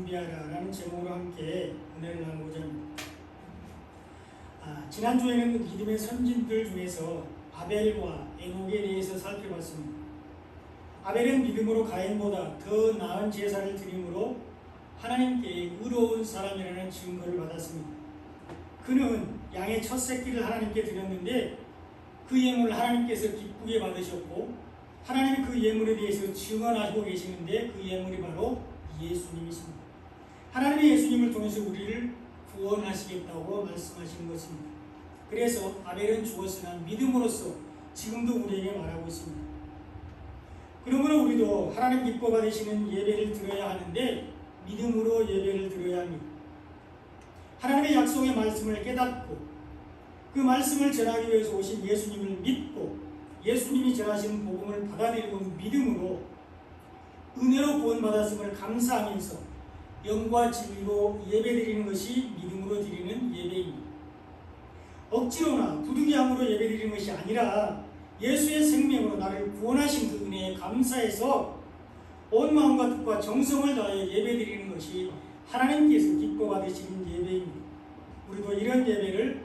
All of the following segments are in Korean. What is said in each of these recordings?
준비하라라는 제목으로 함께 은혜를 나누고자 합니다. 지난주에는 믿음의 선진들 중에서 아벨과 에녹에 대해서 살펴봤습니다. 아벨은 믿음으로 가인보다 더 나은 제사를 드림으로 하나님께 의로운 사람이라는 증거를 받았습니다. 그는 양의 첫 새끼를 하나님께 드렸는데 그 예물을 하나님께서 기쁘게 받으셨고 하나님이 그 예물에 대해서 증언하시고 계시는데 그 예물이 바로 예수님이십니다. 하나님이 예수님을 통해서 우리를 구원하시겠다고 말씀하시는 것입니다. 그래서 아벨은 죽었으나 믿음으로써 지금도 우리에게 말하고 있습니다. 그러므로 우리도 하나님 기뻐 받으시는 예배를 드려야 하는데 믿음으로 예배를 드려야 합니다. 하나님의 약속의 말씀을 깨닫고 그 말씀을 전하기 위해서 오신 예수님을 믿고 예수님이 전하신 복음을 받아들이고 믿음으로 은혜로 구원받았음을 감사하면서 영과 진리로 예배드리는 것이 믿음으로 드리는 예배입니다. 억지로나 부득이함으로 예배드리는 것이 아니라 예수의 생명으로 나를 구원하신 그 은혜에 감사해서 온 마음과 뜻과 정성을 다해 예배드리는 것이 하나님께서 기뻐 받으시는 예배입니다. 우리도 이런 예배를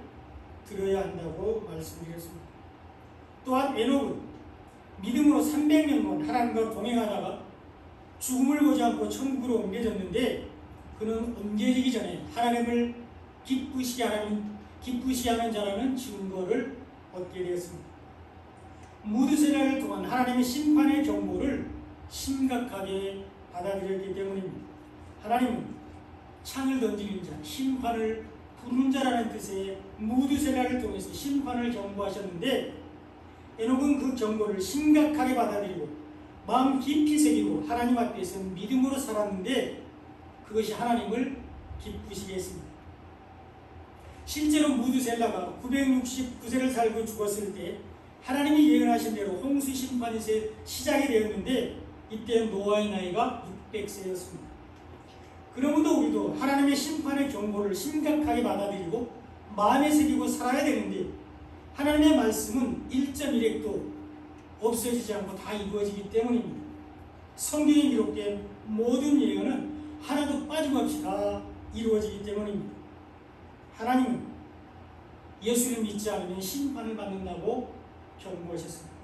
드려야 한다고 말씀드렸습니다. 또한 에녹은 믿음으로 300년간 하나님과 동행하다가 죽음을 보지 않고 천국으로 옮겨졌는데 그는 옮겨지기 전에 하나님을 기쁘시게 하는 자라는 증거를 얻게 되었습니다. 무드셀라를 통한 하나님의 심판의 경보를 심각하게 받아들였기 때문입니다. 하나님은 창을 던지는 자, 심판을 부르는 자라는 뜻의 무드셀라를 통해서 심판을 경고하셨는데 에녹은 그 경고를 심각하게 받아들이고 마음 깊이 새기고 하나님 앞에서 믿음으로 살았는데 그것이 하나님을 기쁘시게 했습니다. 실제로 무드셀라가 969세를 살고 죽었을 때 하나님이 예언하신 대로 홍수 심판이 시작이 되었는데 이때 노아의 나이가 600세였습니다. 그러므로 우리도 하나님의 심판의 경고를 심각하게 받아들이고 마음에 새기고 살아야 되는데 하나님의 말씀은 1.1핵도 없어지지 않고 다 이루어지기 때문입니다. 성경에 기록된 모든 예언은 하나도 빠짐없이 다 이루어지기 때문입니다. 하나님은 예수를 믿지 않으면 심판을 받는다고 경고하셨습니다.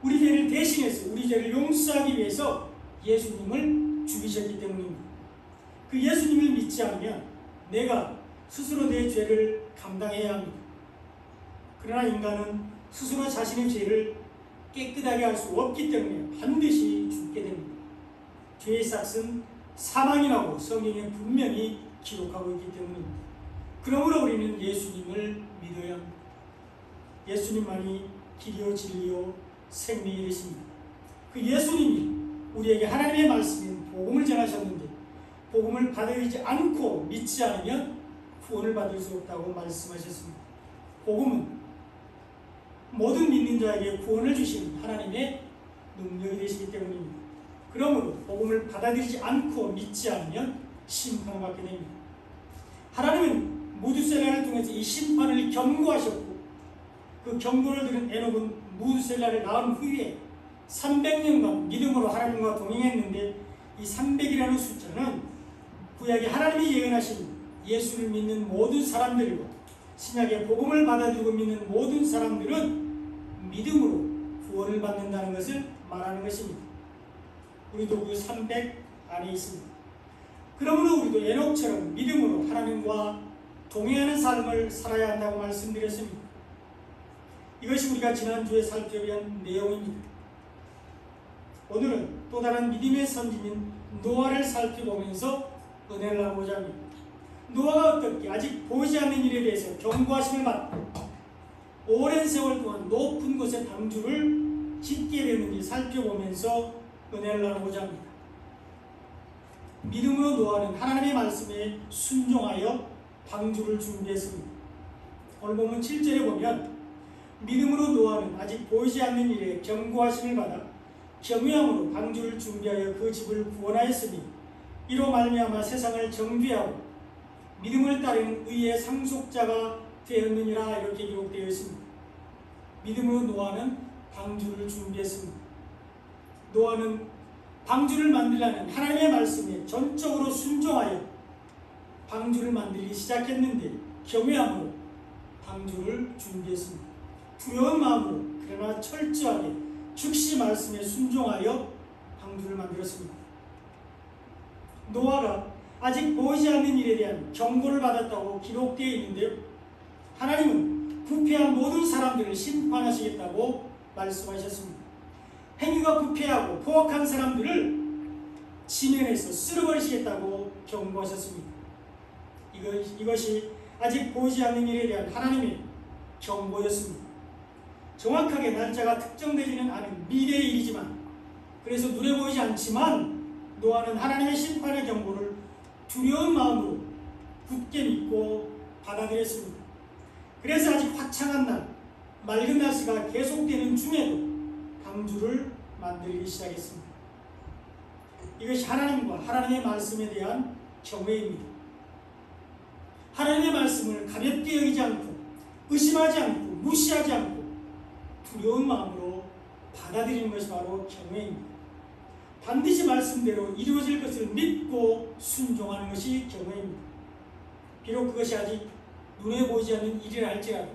우리 죄를 대신해서 우리 죄를 용서하기 위해서 예수님을 죽이셨기 때문입니다. 그 예수님을 믿지 않으면 내가 스스로 내 죄를 감당해야 합니다. 그러나 인간은 스스로 자신의 죄를 깨끗하게 할 수 없기 때문에 반드시 죽게 됩니다. 죄의 삭은 사망이라고 성경에 분명히 기록하고 있기 때문입니다. 그러므로 우리는 예수님을 믿어야 합니다. 예수님만이 길이요 진리요 생명이 되십니다. 그 예수님이 우리에게 하나님의 말씀인 복음을 전하셨는데 복음을 받아들이지 않고 믿지 않으면 구원을 받을 수 없다고 말씀하셨습니다. 복음은 모든 믿는 자에게 구원을 주시는 하나님의 능력이 되시기 때문입니다. 그러므로 복음을 받아들이지 않고 믿지 않으면 심판을 받게 됩니다. 하나님은 무드셀라를 통해서 이 심판을 경고하셨고 그 경고를 들은 에녹은 무드셀라를 낳은 후에 300년간 믿음으로 하나님과 동행했는데 이 300이라는 숫자는 구약에 하나님이 예언하신 예수를 믿는 모든 사람들이고 신약의 복음을 받아들이고 믿는 모든 사람들은 믿음으로 구원을 받는다는 것을 말하는 것입니다. 우리도 그 300 안에 있습니다. 그러므로 우리도 에녹처럼 믿음으로 하나님과 동행하는 삶을 살아야 한다고 말씀드렸습니다. 이것이 우리가 지난주에 살펴본 내용입니다. 오늘은 또 다른 믿음의 선진인 노아를 살펴보면서 은혜를 나누고자 합니다. 노아가 어떻게 아직 보이지 않는 일에 대해서 경고하심을 받고 오랜 세월 동안 높은 곳에 방주를 짓게 되는지 살펴보면서 은혜를 나누고자 합니다. 믿음으로 노아는 하나님의 말씀에 순종하여 방주를 준비했습니다. 오늘 본문 7절에 보면 믿음으로 노아는 아직 보이지 않는 일에 경고하심을 받아 경외함으로 방주를 준비하여 그 집을 구원하였으니 이로 말미암아 세상을 정죄하고 믿음을 따르는 의의 상속자가 되었느니라 이렇게 기록되어 있습니다. 믿음으로 노아는 방주를 준비했습니다. 노아는 방주를 만들라는 하나님의 말씀에 전적으로 순종하여 방주를 만들기 시작했는데 겸허함으로 방주를 준비했습니다. 두려운 마음으로 그러나 철저하게 즉시 말씀에 순종하여 방주를 만들었습니다. 노아가 아직 보이지 않는 일에 대한 경고를 받았다고 기록되어 있는데요. 하나님은 부패한 모든 사람들을 심판하시겠다고 말씀하셨습니다. 행위가 부패하고 포악한 사람들을 지면에서 쓸어버리시겠다고 경고하셨습니다. 이것이 아직 보이지 않는 일에 대한 하나님의 경고였습니다. 정확하게 날짜가 특정되지는 않은 미래의 일이지만, 그래서 눈에 보이지 않지만 노아는 하나님의 심판의 경고를 두려운 마음으로 굳게 믿고 받아들였습니다. 그래서 아직 화창한 날, 맑은 날씨가 계속되는 중에도 방주를 만들기 시작했습니다. 이것이 하나님과 하나님의 말씀에 대한 경외입니다. 하나님의 말씀을 가볍게 여기지 않고 의심하지 않고 무시하지 않고 두려운 마음으로 받아들이는 것이 바로 경외입니다. 반드시 말씀대로 이루어질 것을 믿고 순종하는 것이 경외입니다. 비록 그것이 아직 눈에 보이지 않는 일이라 할지라도,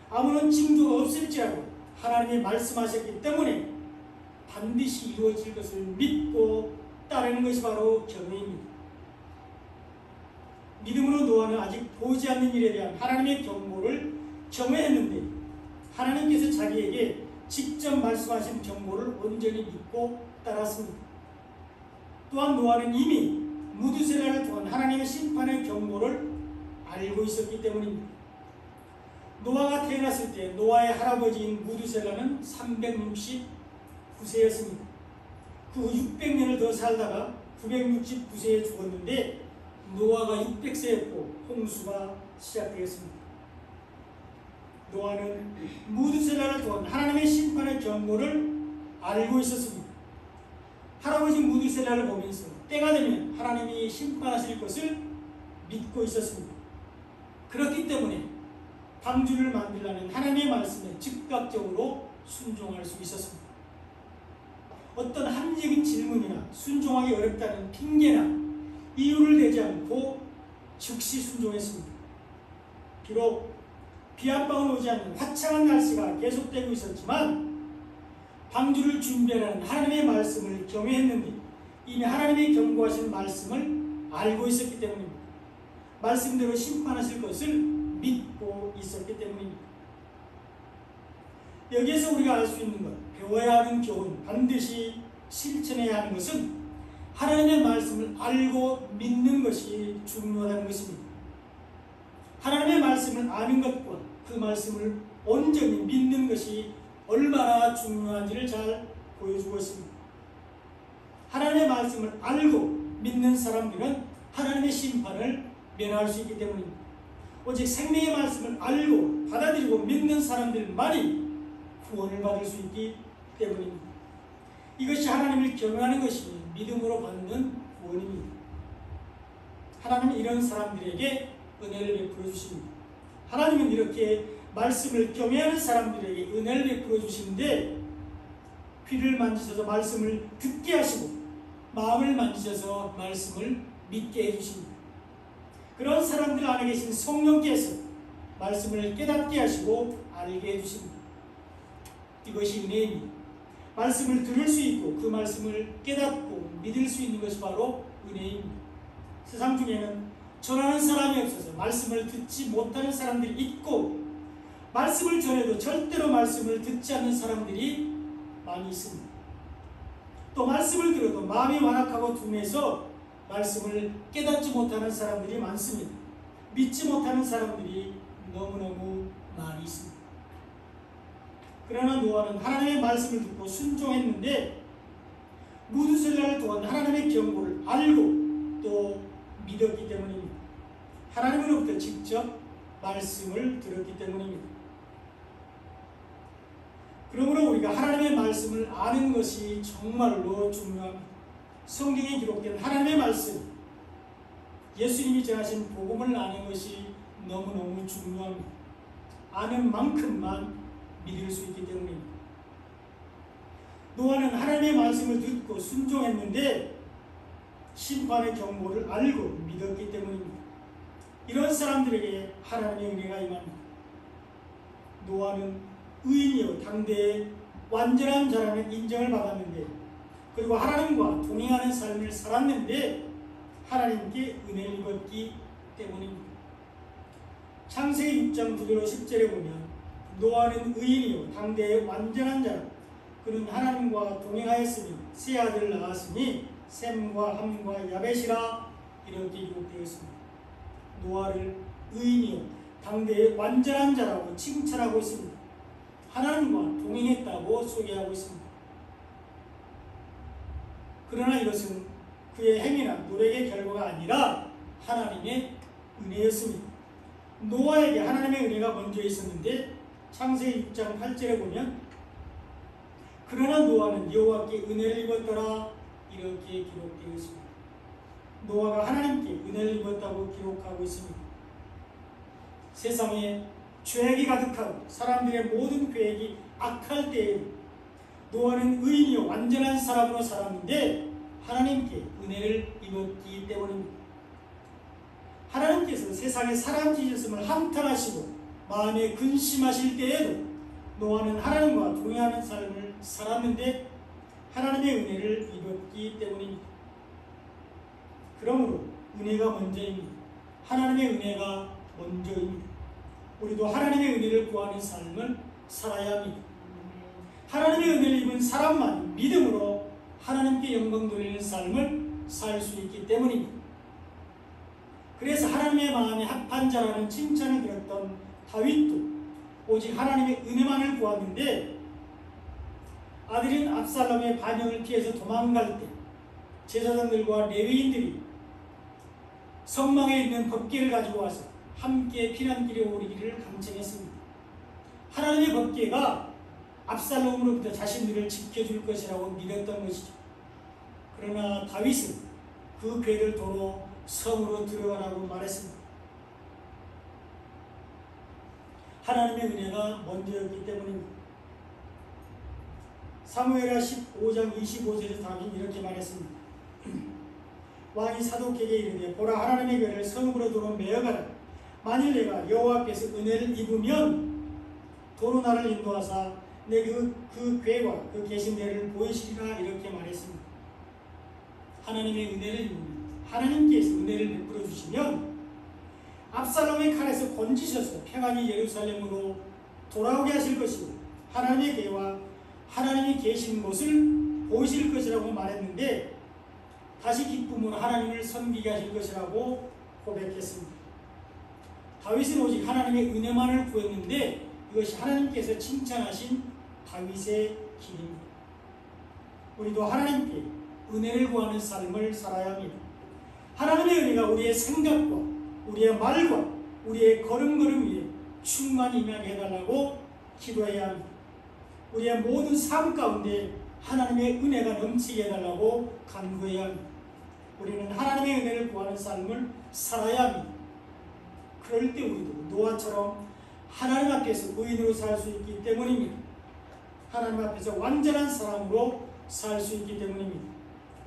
아무런 징조가 없을지라도 하나님이 말씀하셨기 때문에 반드시 이루어질 것을 믿고 따르는 것이 바로 경외입니다. 믿음으로 노아는 아직 보이지 않는 일에 대한 하나님의 경고를 경외했는데, 하나님께서 자기에게 직접 말씀하신 경고를 온전히 믿고 따랐습니다. 또한 노아는 이미 무드셀라를 통한 하나님의 심판의 경고를 알고 있었기 때문입니다. 노아가 태어났을 때 노아의 할아버지인 무드셀라는 369세였습니다. 그 후 600년을 더 살다가 969세에 죽었는데 노아가 600세였고 홍수가 시작되었습니다. 노아는 무드셀라를 통한 하나님의 심판의 경고를 알고 있었습니다. 할아버지 무드셀라를 보면서 때가 되면 하나님이 심판하실 것을 믿고 있었습니다. 그렇기 때문에 방주를 만들라는 하나님의 말씀에 즉각적으로 순종할 수 있었습니다. 어떤 합리적인 질문이나 순종하기 어렵다는 핑계나 이유를 대지 않고 즉시 순종했습니다. 비록 비 한 방울 오지 않는 화창한 날씨가 계속되고 있었지만 방주를 준비하라는 하나님의 말씀을 경외했는데 이미 하나님의 경고하신 말씀을 알고 있었기 때문입니다. 말씀대로 심판하실 것을 믿고 있었기 때문입니다. 여기에서 우리가 알 수 있는 것, 배워야 하는 교훈, 반드시 실천해야 하는 것은 하나님의 말씀을 알고 믿는 것이 중요하다는 것입니다. 하나님의 말씀을 아는 것과 그 말씀을 온전히 믿는 것이 얼마나 중요한지를 잘 보여주고 있습니다. 하나님의 말씀을 알고 믿는 사람들은 하나님의 심판을 면할 수 있기 때문입니다. 오직 생명의 말씀을 알고 받아들이고 믿는 사람들만이 구원을 받을 수 있기 때문입니다. 이것이 하나님을 경외하는 것이 믿음으로 받는 구원입니다. 하나님은 이런 사람들에게 은혜를 베풀어 주십니다. 하나님은 이렇게 말씀을 경외하는 사람들에게 은혜를 베풀어 주시는데 귀를 만지셔서 말씀을 듣게 하시고 마음을 만지셔서 말씀을 믿게 해주십니다. 그런 사람들 안에 계신 성령께서 말씀을 깨닫게 하시고 알게 해주십니다. 이것이 은혜입니다. 말씀을 들을 수 있고 그 말씀을 깨닫고 믿을 수 있는 것이 바로 은혜입니다. 세상 중에는 전하는 사람이 없어서 말씀을 듣지 못하는 사람들이 있고 말씀을 전해도 절대로 말씀을 듣지 않는 사람들이 많이 있습니다. 또 말씀을 들어도 마음이 완악하고 둔해서 말씀을 깨닫지 못하는 사람들이 많습니다. 믿지 못하는 사람들이 너무너무 많이 있습니다. 그러나 노아는 하나님의 말씀을 듣고 순종했는데 무드셀라를 통한 하나님의 경고를 알고 또 믿었기 때문입니다. 하나님으로부터 직접 말씀을 들었기 때문입니다. 그러므로 우리가 하나님의 말씀을 아는 것이 정말로 중요합니다. 성경에 기록된 하나님의 말씀, 예수님이 전하신 복음을 아는 것이 너무너무 중요합니다. 아는 만큼만 믿을 수 있기 때문입니다. 노아는 하나님의 말씀을 듣고 순종했는데 심판의 경보를 알고 믿었기 때문입니다. 이런 사람들에게 하나님의 은혜가 임합니다. 노아는 의인이요 당대의 완전한 자라는 인정을 받았는데, 그리고 하나님과 동행하는 삶을 살았는데 하나님께 은혜를 입었기 때문입니다. 창세기 6장 9절로 10절에 보면 노아는 의인이요 당대의 완전한 자라, 그는 하나님과 동행하였으며 세 아들을 낳았으니 셈과 함과 야벳이라 이렇게 기록되어 있습니다. 노아를 의인이요 당대의 완전한 자라고 칭찬하고 있습니다. 하나님과 동행했다고 소개하고 있습니다. 그러나 이것은 그의 행위나 노력의 결과가 아니라 하나님의 은혜였습니다. 노아에게 하나님의 은혜가 먼저 있었는데 창세기 6장 8절에 보면 그러나 노아는 여호와께 은혜를 입었더라 이렇게 기록되어 있습니다. 노아가 하나님께 은혜를 입었다고 기록하고 있습니다. 세상에 죄악이 가득하고 사람들의 모든 계획이 악할 때에 노아는 의인이요 완전한 사람으로 살았는데 하나님께 은혜를 입었기 때문입니다. 하나님께서 세상에 사람 지으심을 한탄하시고 마음에 근심하실 때에도 노아는 하나님과 동행하는 삶을 살았는데 하나님의 은혜를 입었기 때문입니다. 그러므로 은혜가 먼저입니다. 하나님의 은혜가 먼저입니다. 우리도 하나님의 은혜를 구하는 삶을 살아야 합니다. 하나님의 은혜를 입은 사람만 믿음으로 하나님께 영광 돌리는 삶을 살 수 있기 때문입니다. 그래서 하나님의 마음에 합한 자라는 칭찬을 들었던 다윗도 오직 하나님의 은혜만을 구하는데 아들인 압살롬의 반역을 피해서 도망갈 때 제사장들과 레위인들이 성막에 있는 법궤를 가지고 와서 함께 피난길에 오르기를 간청했습니다. 하나님의 법궤가 압살롬으로부터 자신들을 지켜줄 것이라고 믿었던 것이죠. 그러나 다윗은 그 궤를 도로 성으로 들어가라고 말했습니다. 하나님의 은혜가 먼저였기 때문입니다. 사무엘하 15장 25절에서 다윗이 이렇게 말했습니다. 왕이 사독에게 이르되 보라 하나님의 궤를 성읍으로 도로 메어가라. 만일 내가 여호와 앞에서 은혜를 입으면 도로 나를 인도하사 내 그 궤와 그 계신 데를 보이시리라 이렇게 말했습니다. 하나님의 은혜를 입으면 하나님께서 은혜를 베풀어 주시면 압살롬의 칼에서 건지셔서 평안히 예루살렘으로 돌아오게 하실 것이고 하나님의 궤와 하나님이 계신 곳을 보이실 것이라고 말했는데 다시 기쁨으로 하나님을 섬기게 하실 것이라고 고백했습니다. 다윗은 오직 하나님의 은혜만을 구했는데 이것이 하나님께서 칭찬하신 다윗의 길입니다. 우리도 하나님께 은혜를 구하는 삶을 살아야 합니다. 하나님의 은혜가 우리의 생각과 우리의 말과 우리의 걸음걸음 위에 충만히 임하게 해달라고 기도해야 합니다. 우리의 모든 삶 가운데 하나님의 은혜가 넘치게 해달라고 간구해야 합니다. 우리는 하나님의 은혜를 구하는 삶을 살아야 합니다. 그럴 때 우리도 노아처럼 하나님 앞에서 의인으로 살 수 있기 때문입니다. 하나님 앞에서 완전한 사람으로 살 수 있기 때문입니다.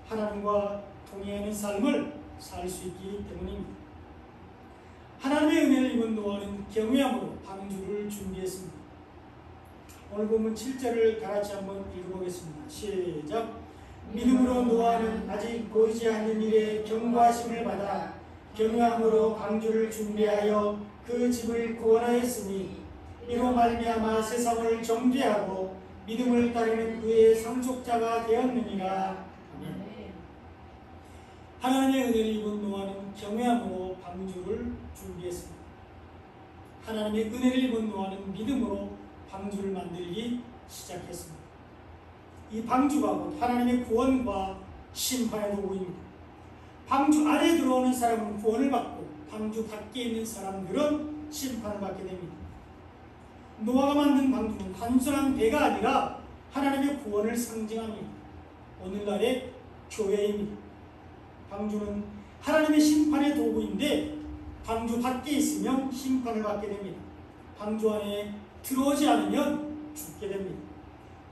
하나님과 동행하는 삶을 살 수 있기 때문입니다. 하나님의 은혜를 입은 노아는 경외함으로 방주를 준비했습니다. 오늘 본문 7절을 다같이 한번 읽어보겠습니다. 시작. 믿음으로 노아는 아직 보이지 않는 일에 경고하심을 받아 경외함으로 방주를 준비하여 그 집을 구원하였으니 이로 말미암아 세상을 정죄하고 믿음을 따르는 그의 상속자가 되었느니라. 아멘. 하나님의 은혜를 입은 노아는 경외함으로 방주를 준비했습니다. 하나님의 은혜를 입은 노아는 믿음으로 방주를 만들기 시작했습니다. 이 방주가 곧 하나님의 구원과 심판의 도구입니다. 방주 안에 들어오는 사람은 구원을 받고 방주 밖에 있는 사람들은 심판을 받게 됩니다. 노아가 만든 방주는 단순한 배가 아니라 하나님의 구원을 상징합니다. 오늘날의 교회입니다. 방주는 하나님의 심판의 도구인데 방주 밖에 있으면 심판을 받게 됩니다. 방주 안에 들어오지 않으면 죽게 됩니다.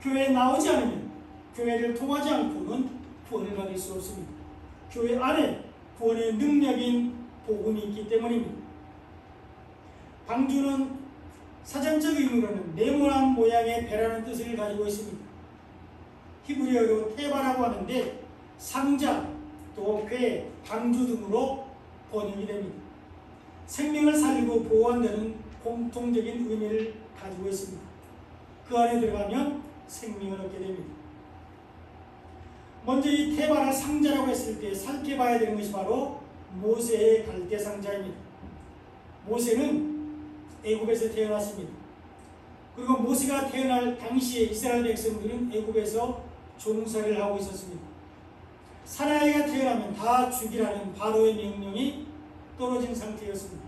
교회에 나오지 않으면 교회를 통하지 않고는 구원을 받을 수 없습니다. 교회 안에 구원의 능력인 복음이 있기 때문입니다. 방주는 사전적 의미로는 네모난 모양의 배라는 뜻을 가지고 있습니다. 히브리어로 테바라고 하는데 상자, 또 궤, 방주 등으로 번역이 됩니다. 생명을 살리고 보호한다는 공통적인 의미를 가지고 있습니다. 그 안에 들어가면 생명을 얻게 됩니다. 먼저 이 테바를 상자라고 했을 때 살펴봐야 되는 것이 바로 모세의 갈대 상자입니다. 모세는 애굽에서 태어났습니다. 그리고 모세가 태어날 당시에 이스라엘 백성들은 애굽에서 종살이를 하고 있었습니다. 사나이가 태어나면 다 죽이라는 바로의 명령이 떨어진 상태였습니다.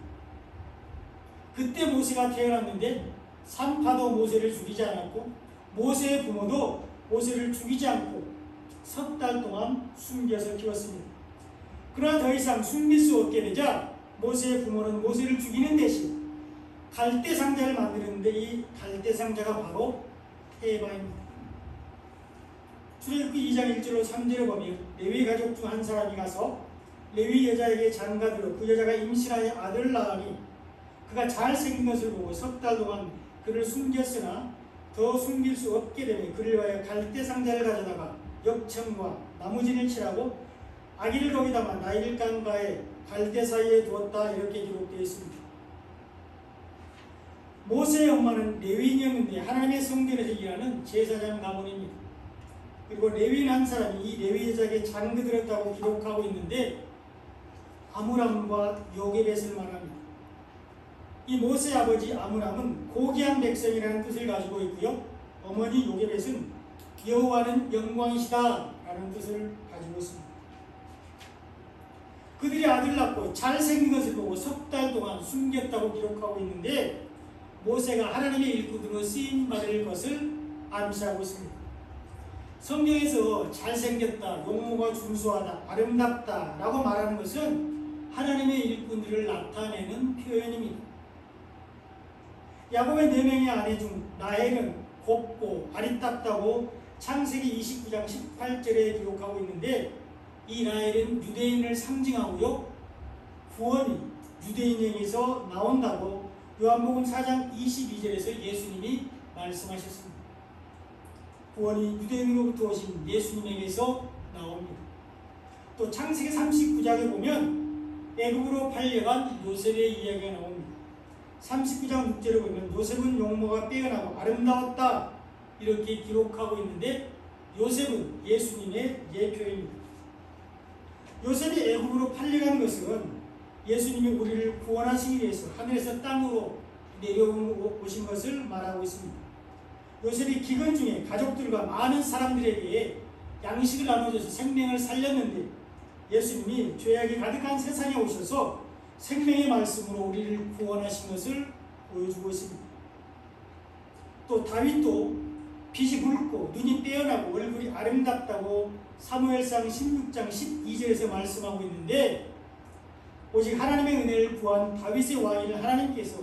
그때 모세가 태어났는데 산파도 모세를 죽이지 않았고 모세의 부모도 모세를 죽이지 않고 석 달 동안 숨겨서 키웠습니다. 그러나 더 이상 숨길 수 없게 되자 모세의 부모는 모세를 죽이는 대신 갈대 상자를 만드는데 이 갈대 상자가 바로 테바입니다. 출애굽기 2장 1절로 3절을 보면 레위 가족 중 한 사람이 가서 레위 여자에게 장가들어 그 여자가 임신하여 아들을 낳으니 그가 잘생긴 것을 보고 석 달 동안 그를 숨겼으나 더 숨길 수 없게 되니 그를 위하여 갈대 상자를 가져다가 역청과 나무진을 칠하고 아기를 거기다가 나일 강가에 갈대 사이에 두었다 이렇게 기록되어 있습니다. 모세의 엄마는 레위인이었는데 하나님의 성전에서 일하는 제사장 가문입니다. 그리고 레위인 한 사람이 이 레위 여자에게 장가들었다고 기록하고 있는데 아므람과 요게벳을 말합니다. 이 모세의 아버지 아므람은 고귀한 백성이라는 뜻을 가지고 있고요. 어머니 요게벳은 여호와는 영광이시다 라는 뜻을 가지고 있습니다. 그들이 아들 낳고 잘생긴 것을 보고 석 달 동안 숨겼다고 기록하고 있는데 모세가 하나님의 일꾼으로 쓰임받을 것을 암시하고 있습니다. 성경에서 잘생겼다, 용모가 준수하다, 아름답다 라고 말하는 것은 하나님의 일꾼들을 나타내는 표현입니다. 야곱의 4명의 아내 중 라헬은 곱고 아리답다고 창세기 29장 18절에 기록하고 있는데 이 라헬은 유대인을 상징하고요. 구원이 유대인에게서 나온다고 요한복음 4장 22절에서 예수님이 말씀하셨습니다. 구원이 유대인으로부터 오신 예수님에게서 나옵니다. 또 창세기 39장에 보면 애굽으로 팔려간 요셉의 이야기가 나옵니다. 39장 6절에 보면 요셉은 용모가 빼어나고 아름다웠다 이렇게 기록하고 있는데 요셉은 예수님의 예표입니다. 요셉이 애굽으로 팔려간 것은 예수님이 우리를 구원하시기 위해서 하늘에서 땅으로 내려오신 것을 말하고 있습니다. 요셉이 기근 중에 가족들과 많은 사람들에게 양식을 나눠줘서 생명을 살렸는데 예수님이 죄악이 가득한 세상에 오셔서 생명의 말씀으로 우리를 구원하신 것을 보여주고 있습니다. 또 다윗도 빛이 붉고 눈이 빼어나고 얼굴이 아름답다고 사무엘상 16장 12절에서 말씀하고 있는데 오직 하나님의 은혜를 구한 다윗의 왕위를 하나님께서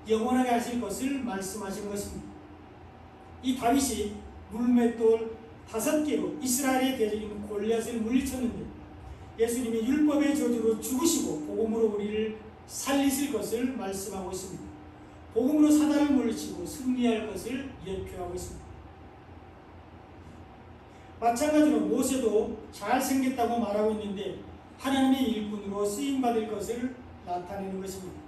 영원하게 하실 것을 말씀하신 것입니다. 이 다윗이 물맷돌 5개로 이스라엘의 대적인 골리앗을 물리쳤는데 예수님이 율법의 저주로 죽으시고 복음으로 우리를 살리실 것을 말씀하고 있습니다. 복음으로 사단을 물리치고 승리할 것을 예표하고 있습니다. 마찬가지로 모세도 잘생겼다고 말하고 있는데 하나님의 일꾼으로 쓰임받을 것을 나타내는 것입니다.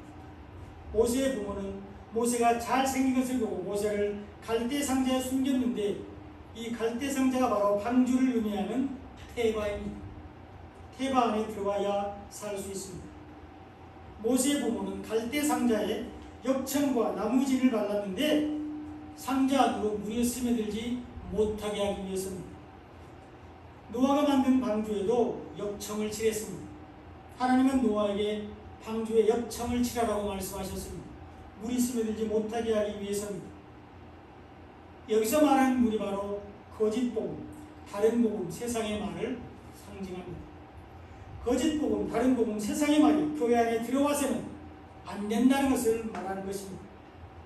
모세의 부모는 모세가 잘생긴 것을 보고 모세를 갈대 상자에 숨겼는데 이 갈대 상자가 바로 방주를 의미하는 테바입니다. 테바 안에 들어가야 살 수 있습니다. 모세의 부모는 갈대 상자에 역청과 나무진을 발랐는데 상자 안으로 물이 스며들지 못하게 하기 위해서입니다. 노아가 만든 방주에도 역청을 칠했습니다. 하나님은 노아에게 방주에 역청을 칠하라고 말씀하셨습니다. 물이 스며들지 못하게 하기 위해서입니다. 여기서 말하는 물이 바로 거짓 복음, 다른 복음, 세상의 말을 상징합니다. 거짓 복음, 다른 복음, 세상의 말이 교회 안에 들어와서는 안 된다는 것을 말하는 것입니다.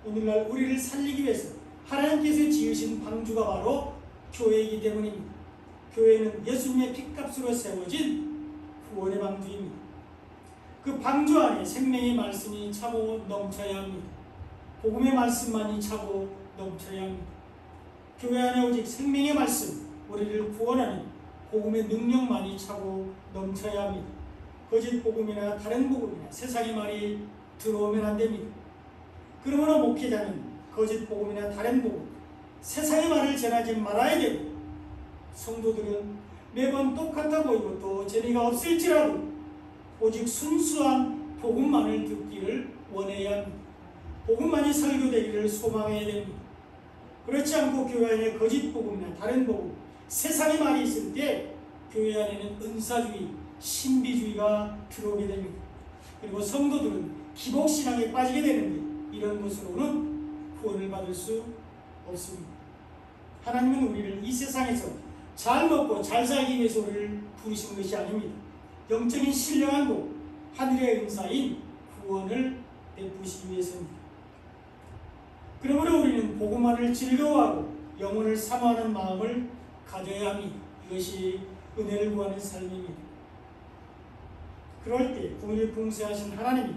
오늘날 우리를 살리기 위해서 하나님께서 지으신 방주가 바로 교회이기 때문입니다. 교회는 예수님의 핏값으로 세워진 구원의 방주입니다. 그 방주 안에 생명의 말씀이 차고 넘쳐야 합니다. 복음의 말씀만이 차고 넘쳐야 합니다. 교회 안에 오직 생명의 말씀, 우리를 구원하는 복음의 능력만이 차고 넘쳐야 합니다. 거짓 복음이나 다른 복음이나 세상의 말이 들어오면 안 됩니다. 그러므로 목회자는 거짓 복음이나 다른 복음, 세상의 말을 전하지 말아야 되고, 성도들은 매번 똑같아 보이고 또 재미가 없을지라도 오직 순수한 복음만을 듣기를 원해야 합니다. 복음만이 설교되기를 소망해야 됩니다. 그렇지 않고 교회 안에 거짓 복음이나 다른 복음, 세상의 말이 있을 때 교회 안에는 은사주의, 신비주의가 들어오게 됩니다. 그리고 성도들은 기복신앙에 빠지게 되는데 이런 것으로는 구원을 받을 수 없습니다. 하나님은 우리를 이 세상에서 잘 먹고 잘 살기 위해서 우리를 부르신 것이 아닙니다. 영적인 신령한 복, 하늘의 은사인 구원을 베푸시기 위해서입니다. 그러므로 우리는 복음만을 즐거워하고 영혼을 사모하는 마음을 가져야 합니다. 이것이 은혜를 구하는 삶입니다. 그럴 때 구원을 풍성하신 하나님이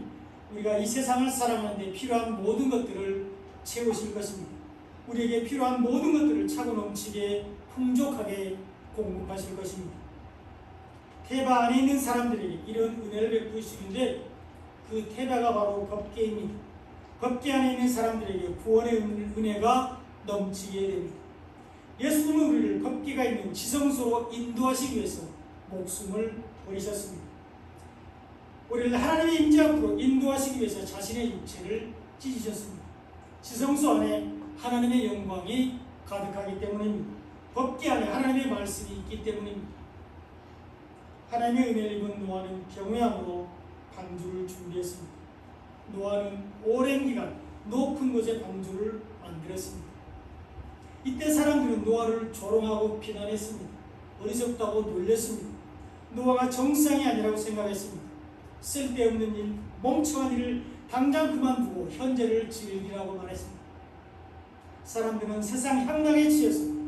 우리가 이 세상을 살아가는 데 필요한 모든 것들을 채우실 것입니다. 우리에게 필요한 모든 것들을 차고 넘치게 풍족하게 공급하실 것입니다. 테바 안에 있는 사람들에게 이런 은혜를 베푸시는데 그 테바가 바로 법궤입니다. 법궤 안에 있는 사람들에게 구원의 은혜가 넘치게 됩니다. 예수님은 우리를 법궤가 있는 지성소로 인도하시기 위해서 목숨을 버리셨습니다. 우리를 하나님의 임재 앞으로 인도하시기 위해서 자신의 육체를 찢으셨습니다. 지성소 안에 하나님의 영광이 가득하기 때문입니다. 법궤 안에 하나님의 말씀이 있기 때문입니다. 하나님의 은혜를 입은 노아는 경외함으로 방주를 준비했습니다. 노아는 오랜 기간 높은 곳에 방주를 만들었습니다. 이때 사람들은 노아를 조롱하고 비난했습니다. 어리석다고 놀렸습니다. 노아가 정상이 아니라고 생각했습니다. 쓸데없는 일, 멍청한 일을 당장 그만두고 현재를 즐기라고 말했습니다. 사람들은 세상 향락에 치여서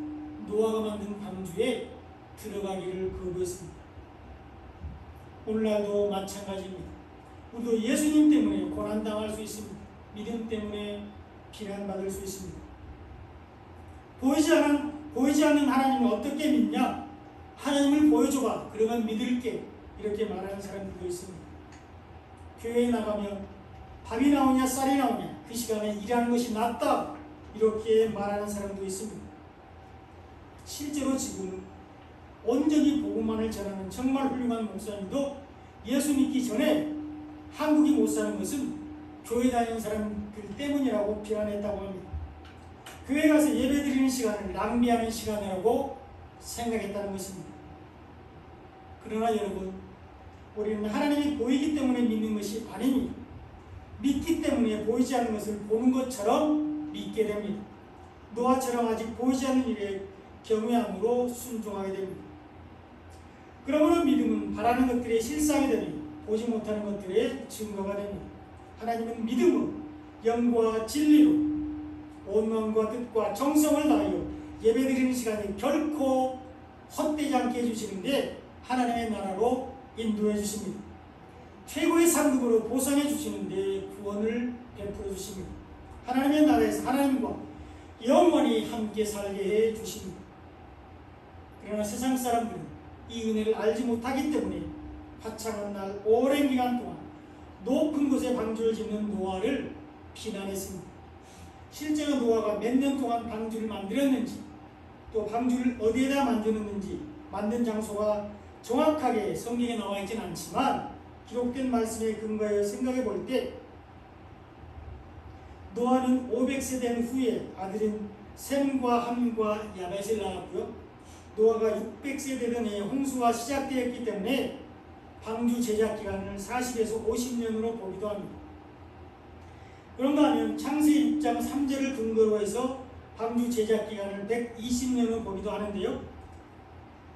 노아가 만든 방주에 들어가기를 거부했습니다. 오늘날도 마찬가지입니다. 우리도 예수님 때문에 고난당할 수 있습니다. 믿음 때문에 비난받을 수 있습니다. 보이지 않는 하나님을 어떻게 믿냐? 하나님을 보여줘봐. 그러면 믿을게. 이렇게 말하는 사람들도 있습니다. 교회에 나가면 밥이 나오냐 쌀이 나오냐 그 시간에 일하는 것이 낫다. 이렇게 말하는 사람도 있습니다. 실제로 지금은 온전히 복음만을 전하는 정말 훌륭한 목사님도 예수 믿기 전에 한국이 못 사는 것은 교회 다니는 사람들 때문이라고 비난했다고 합니다. 교회 가서 예배 드리는 시간을 낭비하는 시간이라고 생각했다는 것입니다. 그러나 여러분, 우리는 하나님이 보이기 때문에 믿는 것이 아닙니다. 믿기 때문에 보이지 않는 것을 보는 것처럼 믿게 됩니다. 노아처럼 아직 보이지 않는 일에 경외함으로 순종하게 됩니다. 그러므로 믿음은 바라는 것들의 실상이 되니 보지 못하는 것들의 증거가 됩니다. 하나님은 믿음으로 영과 진리로 온 마음과 뜻과 정성을 다하여 예배드리는 시간이 결코 헛되지 않게 해주시는데 하나님의 나라로 인도해 주십니다. 최고의 상급으로 보상해 주시는데 구원을 베풀어 주십니다. 하나님의 나라에서 하나님과 영원히 함께 살게 해 주십니다. 그러나 세상 사람들은 이 은혜를 알지 못하기 때문에 화창한 날 오랜 기간 동안 높은 곳에 방주를 짓는 노아를 비난했습니다. 실제로 노아가 몇 년 동안 방주를 만들었는지 또 방주를 어디에다 만드는지 만든 장소가 정확하게 성경에 나와 있지는 않지만 기록된 말씀에 근거하여 생각해 볼 때 노아는 500세 된 후에 아들인 셈과 함과 야벳을 낳았고요. 노아가 600세 되던 해에 홍수가 시작되었기 때문에 방주 제작 기간을 40에서 50년으로 보기도 합니다. 그런가 하면 창세기 6장 3절을 근거로 해서 방주 제작 기간을 120년으로 보기도 하는데요.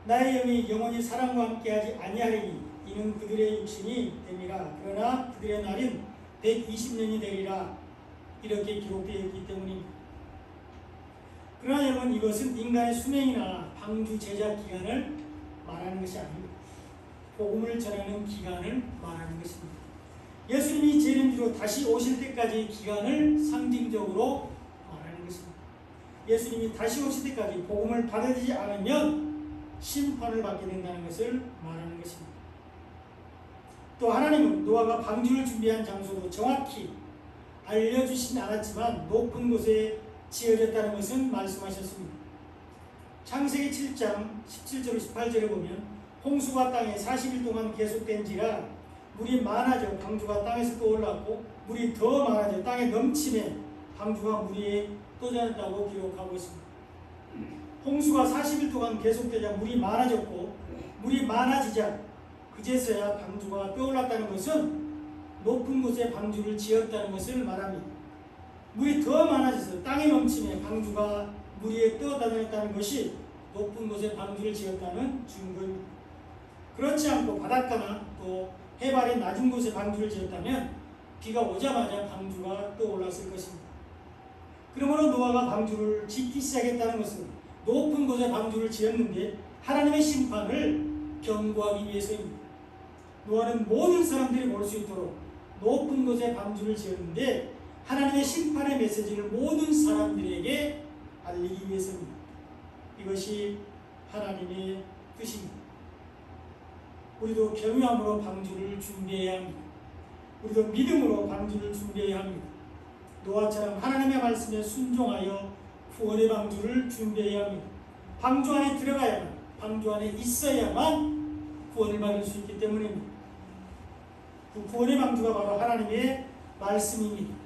나의 영이 영원히 사람과 함께하지 아니하리니 이는 그들의 육신이 됨이라. 그러나 그들의 날은 120년이 되리라. 이렇게 기록되어 있기 때문입니다. 그러나 여러분, 이것은 인간의 수명이나 방주 제작 기간을 말하는 것이 아닙니다. 복음을 전하는 기간을 말하는 것입니다. 예수님이 재림지로 다시 오실 때까지 기간을 상징적으로 말하는 것입니다. 예수님이 다시 오실 때까지 복음을 받아들이지 않으면 심판을 받게 된다는 것을 말하는 것입니다. 또 하나님은 노아가 방주를 준비한 장소도 정확히 알려주시진 않았지만 높은 곳에 지어졌다는 것은 말씀하셨습니다. 창세기 7장 17절 18절에 보면 홍수가 땅에 40일 동안 계속된지라 물이 많아져 방주가 땅에서 떠올랐고 물이 더 많아져 땅에 넘침에 방주가 물 위에 떠졌다고 기록하고 있습니다. 홍수가 40일 동안 계속되자 물이 많아졌고 물이 많아지자 그제서야 방주가 떠올랐다는 것은 높은 곳에 방주를 지었다는 것을 말합니다. 물이 더 많아져서 땅에 넘침에 방주가 물 위에 떠다녔다는 것이 높은 곳에 방주를 지었다는 증거입니다. 그렇지 않고 바닷가나 또 해발이 낮은 곳에 방주를 지었다면 비가 오자마자 방주가 떠올랐을 것입니다. 그러므로 노아가 방주를 짓기 시작했다는 것은 높은 곳에 방주를 지었는데 하나님의 심판을 경고하기 위해서입니다. 노아는 모든 사람들이 볼 수 있도록 높은 곳에 방주를 지었는데 하나님의 심판의 메시지를 모든 사람들에게 알리기 위해서입니다. 이것이 하나님의 뜻입니다. 우리도 겸허함으로 방주를 준비해야 합니다. 우리도 믿음으로 방주를 준비해야 합니다. 노아처럼 하나님의 말씀에 순종하여 구원의 방주를 준비해야 합니다. 방주 안에 들어가야만, 방주 안에 있어야만 구원을 받을 수 있기 때문입니다. 그 구원의 방주가 바로 하나님의 말씀입니다.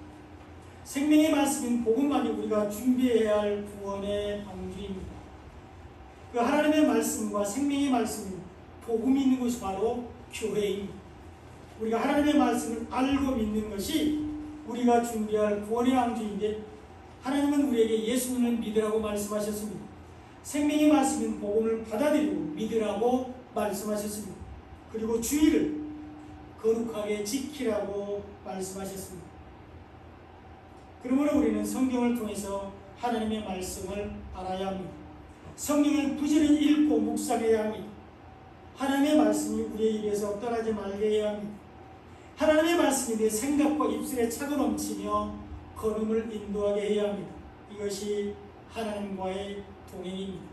생명의 말씀인 복음만이 우리가 준비해야 할 구원의 방주입니다. 그 하나님의 말씀과 생명의 말씀인 복음이 있는 것이 바로 교회입니다. 우리가 하나님의 말씀을 알고 믿는 것이 우리가 준비할 구원의 방주인데 하나님은 우리에게 예수님을 믿으라고 말씀하셨습니다. 생명의 말씀인 복음을 받아들이고 믿으라고 말씀하셨습니다. 그리고 주의를 거룩하게 지키라고 말씀하셨습니다. 그러므로 우리는 성경을 통해서 하나님의 말씀을 알아야 합니다. 성경을 부지런히 읽고 묵상해야 합니다. 하나님의 말씀이 우리의 입에서 떠나지 말게 해야 합니다. 하나님의 말씀이 내 생각과 입술에 차고 넘치며 걸음을 인도하게 해야 합니다. 이것이 하나님과의 동행입니다.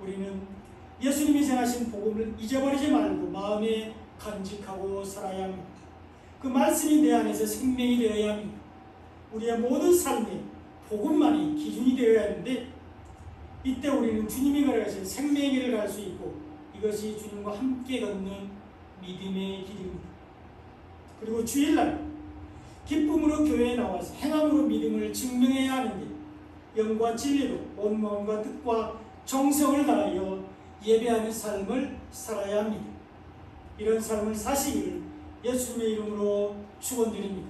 우리는 예수님이 전하신 복음을 잊어버리지 말고 마음에 간직하고 살아야 합니다. 그 말씀이 내 안에서 생명이 되어야 합니다. 우리의 모든 삶에 복음만이 기준이 되어야 하는데 이때 우리는 주님이 걸어가신 생명의 길을 갈 수 있고 이것이 주님과 함께 걷는 믿음의 길입니다. 그리고 주일날 기쁨으로 교회에 나와서 행함으로 믿음을 증명해야 하는데 영과 진리로 온 마음과 뜻과 정성을 다하여 예배하는 삶을 살아야 합니다. 이런 삶을 사시기를 예수님의 이름으로 축원드립니다.